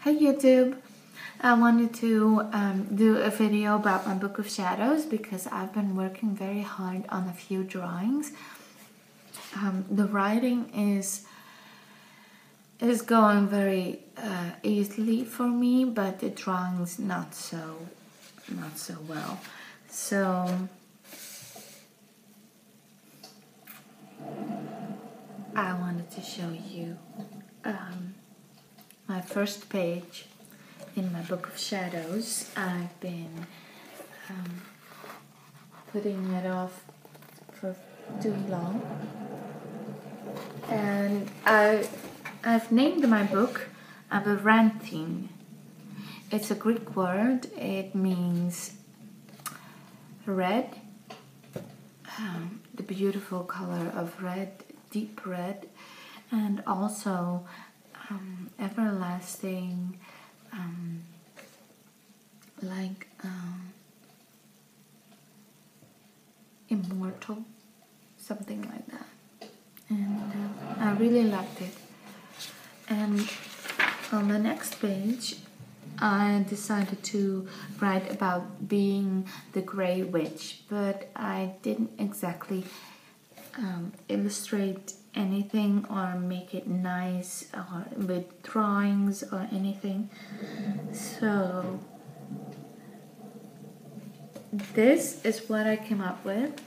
Hey YouTube! I wanted to do a video about my Book of Shadows because I've been working very hard on a few drawings. The writing is going very easily for me, but the drawings not so well. So I wanted to show you my first page in my Book of Shadows. I've been putting it off for too long, and I've named my book Amaranthine. It's a Greek word. It means red, the beautiful color of red, deep red, and also everlasting, like immortal, something like that. And I really liked it. And on the next page, I decided to write about being the Grey Witch, but I didn't exactly illustrate anything or make it nice or with drawings or anything. So this is what I came up with.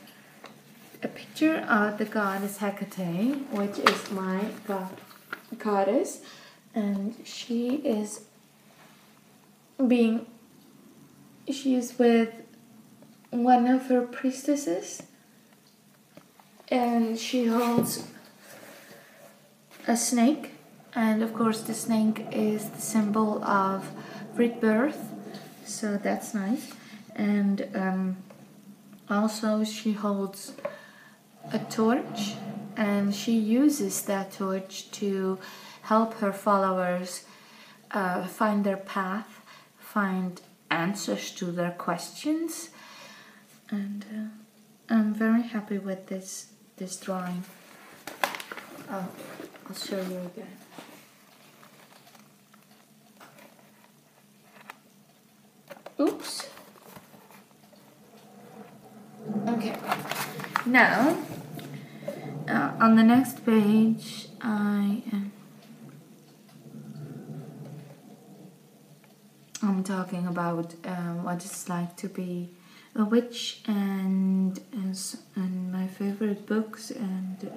A picture of the goddess Hecate, which is my goddess, and she is with one of her priestesses, and she holds a snake, and of course the snake is the symbol of rebirth, so that's nice. And also she holds a torch, and she uses that torch to help her followers find their path, find answers to their questions. And I'm very happy with this drawing. Oh, I'll show you again. Oops. Okay. Now, on the next page, I'm talking about what it's like to be a witch, and my favorite books, and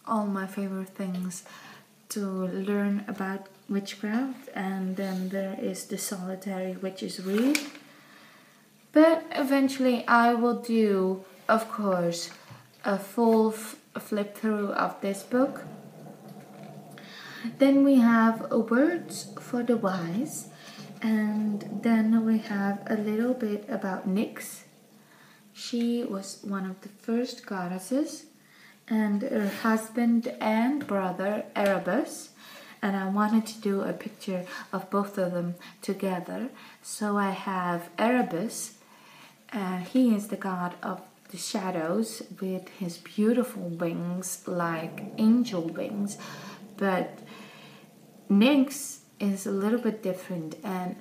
all my favorite things to learn about witchcraft. And then there is the Solitary Witch's Read. But eventually I will do, of course, a full flip through of this book. Then we have Words for the Wise, and then we have a little bit about Nyx. She was one of the first goddesses, and her husband and brother Erebus, and I wanted to do a picture of both of them together. So I have Erebus. He is the god of the shadows with his beautiful wings like angel wings, but Nyx is a little bit different. And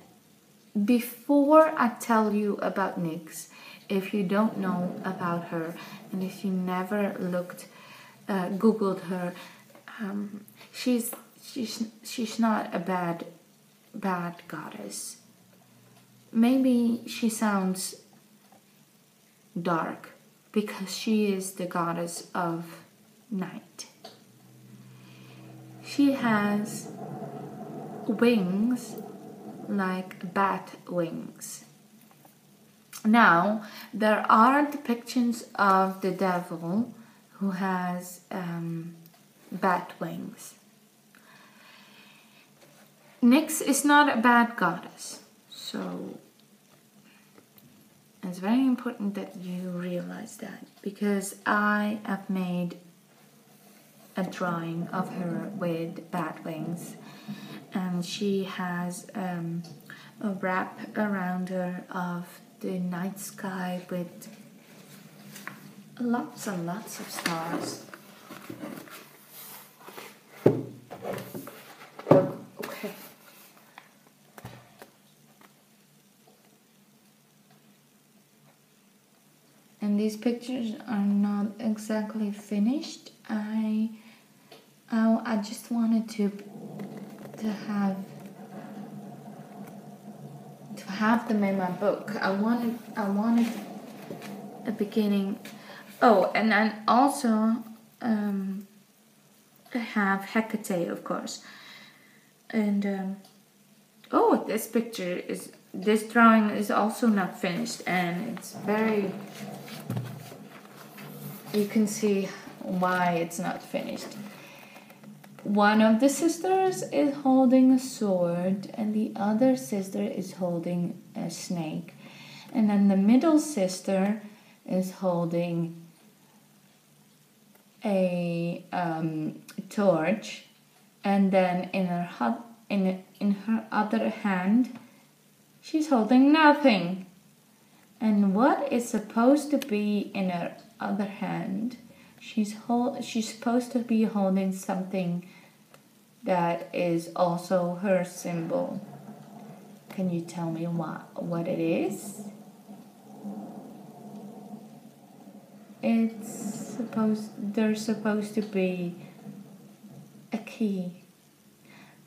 before I tell you about Nyx, if you don't know about her, and if you never googled her, she's not a bad goddess. Maybe she sounds dark because she is the goddess of night. She has wings like bat wings. Now, there are depictions of the devil who has bat wings. Nyx is not a bad goddess, so it's very important that you realize that, because I have made a drawing of her with bat wings, and she has a wrap around her of the night sky with lots and lots of stars. Okay. And these pictures are not exactly finished. I just wanted to have them in my book. I wanted a beginning. Oh, and then also I have Hecate, of course. And oh, this drawing is also not finished, and it's very. You can see why it's not finished. One of the sisters is holding a sword, and the other sister is holding a snake. And then the middle sister is holding a torch, and then in her other hand, she's holding nothing. And what is supposed to be in her other hand? She's supposed to be holding something that is also her symbol. Can you tell me what it is? There's supposed to be a key,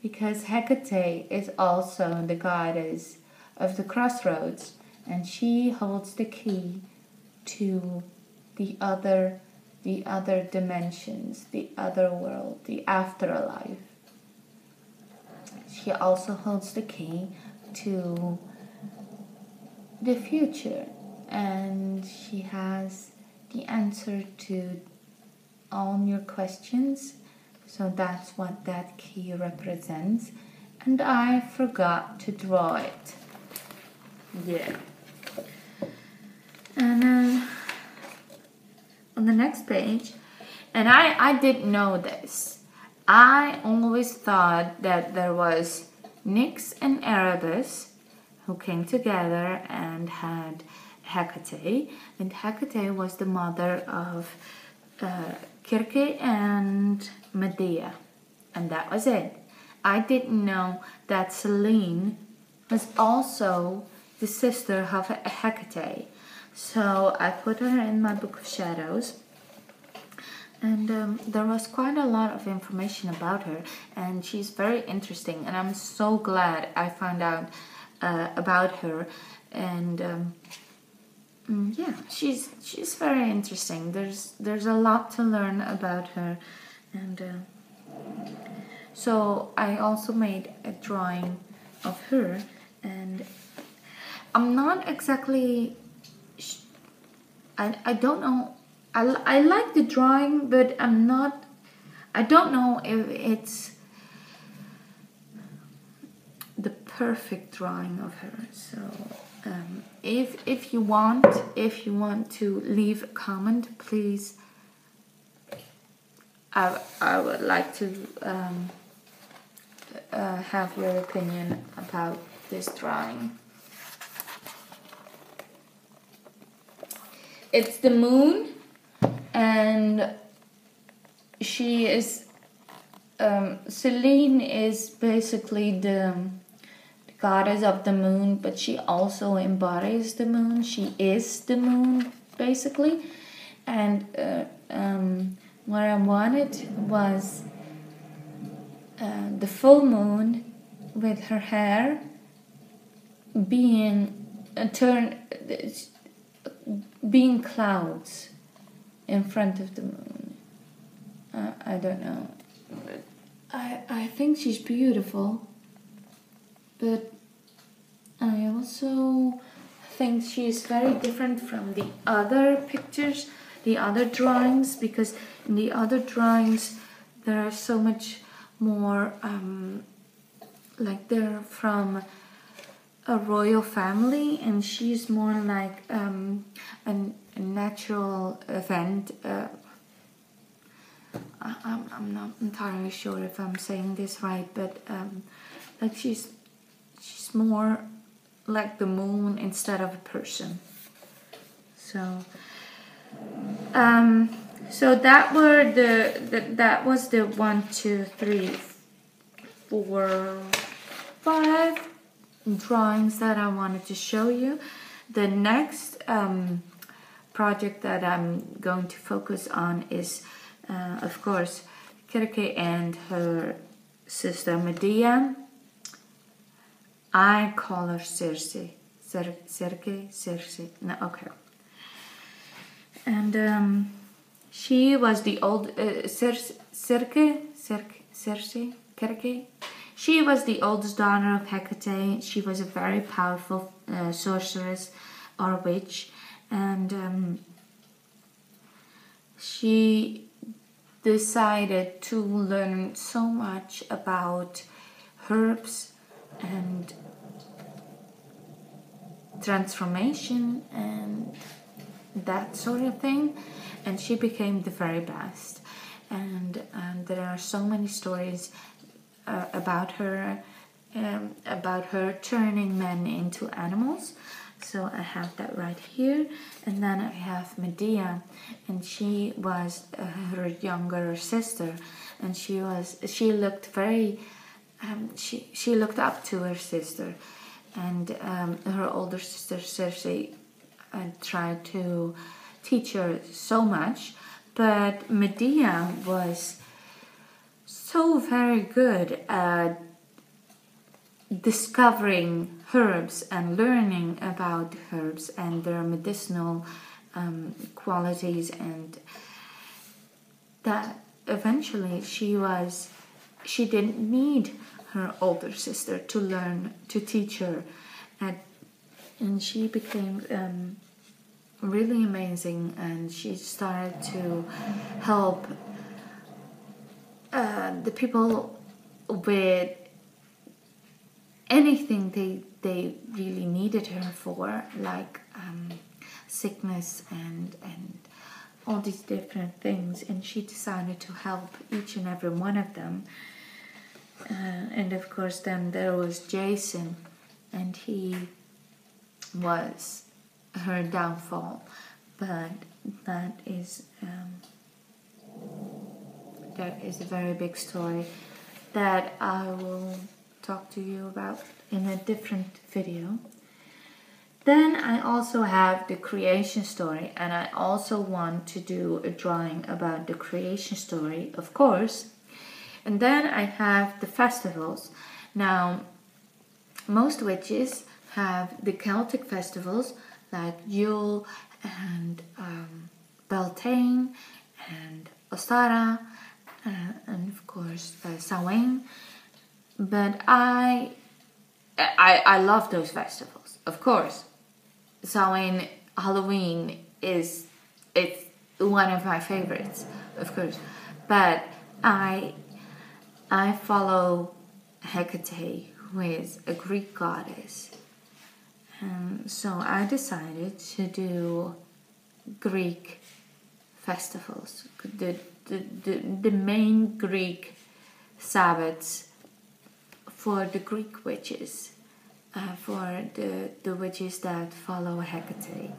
because Hecate is also the goddess of the crossroads, and she holds the key to the other dimensions, the other world, the afterlife. She also holds the key to the future, and she has the answer to all your questions. So that's what that key represents. And I forgot to draw it. Yeah. And on the next page, and I didn't know this. I always thought that there was Nyx and Erebus who came together and had Hecate, and Hecate was the mother of Kirke and Medea, and that was it. I didn't know that Selene was also the sister of Hecate, so I put her in my book of shadows. And there was quite a lot of information about her, and she's very interesting, and I'm so glad I found out about her. And yeah, she's very interesting. There's a lot to learn about her, and so I also made a drawing of her, and I'm not exactly. I don't know. I like the drawing, but I don't know if it's the perfect drawing of her. So if you want to leave a comment, please. I would like to have your opinion about this drawing. It's the moon. And she is, Selene is basically the goddess of the moon, but she also embodies the moon. She is the moon, basically. And what I wanted was the full moon with her hair being being clouds in front of the moon. I don't know. I think she's beautiful, but I also think she's very different from the other pictures, the other drawings, because in the other drawings there are so much more like they're from a royal family, and she's more like a natural event. I'm not entirely sure if I'm saying this right, but like she's more like the moon instead of a person. So So that were that was the 1, 2, 3, 4, 5 drawings that I wanted to show you. The next project that I'm going to focus on is, of course, Kirke and her sister Medea. I call her Circe. Circe. No, okay. And she was the old Circe. She was the oldest daughter of Hecate. She was a very powerful sorceress or witch, and she decided to learn so much about herbs and transformation and that sort of thing, and she became the very best. And there are so many stories about her turning men into animals. So I have that right here. And then I have Medea, and she was her younger sister, and she looked very she looked up to her sister, and her older sister Circe tried to teach her so much, but Medea was so very good at discovering herbs and learning about herbs and their medicinal qualities, and that eventually she didn't need her older sister to learn to teach her, and she became really amazing, and she started to help the people with anything they really needed her for, like sickness and all these different things, and she decided to help each and every one of them. And of course then there was Jason, and he was her downfall, but that is a very big story that I will talk to you about in a different video. Then I also have the creation story, and I also want to do a drawing about the creation story, of course. And then I have the festivals. Now, most witches have the Celtic festivals like Yule and Beltane and Ostara and of course Samhain. But I love those festivals, of course. Samhain, Halloween it's one of my favorites, of course. But I follow Hecate, who is a Greek goddess. So I decided to do Greek festivals, the main Greek Sabbats for the Greek witches, for the witches that follow Hecate.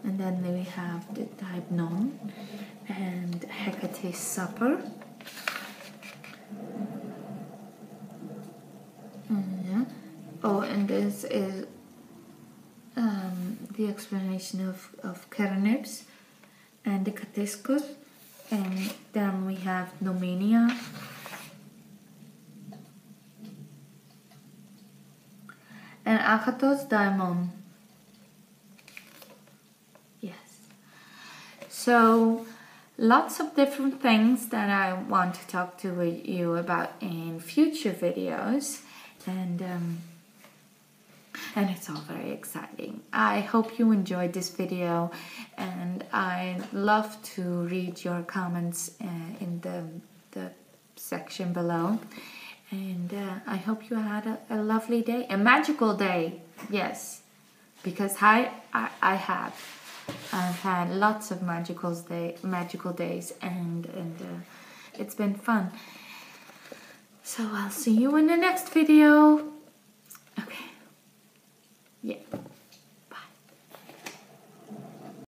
And then we have the Typnon and Hecate's Supper. Oh, and this is the explanation of Carnips and the Catiscus. And then we have Nomenia. And Agathos Daimon. Yes. So lots of different things that I want to talk to you about in future videos, and it's all very exciting. I hope you enjoyed this video, and I love to read your comments in the section below. And I hope you had a lovely day, a magical day, yes, because I've had lots of magical days, and it's been fun. So I'll see you in the next video. Okay. Yeah.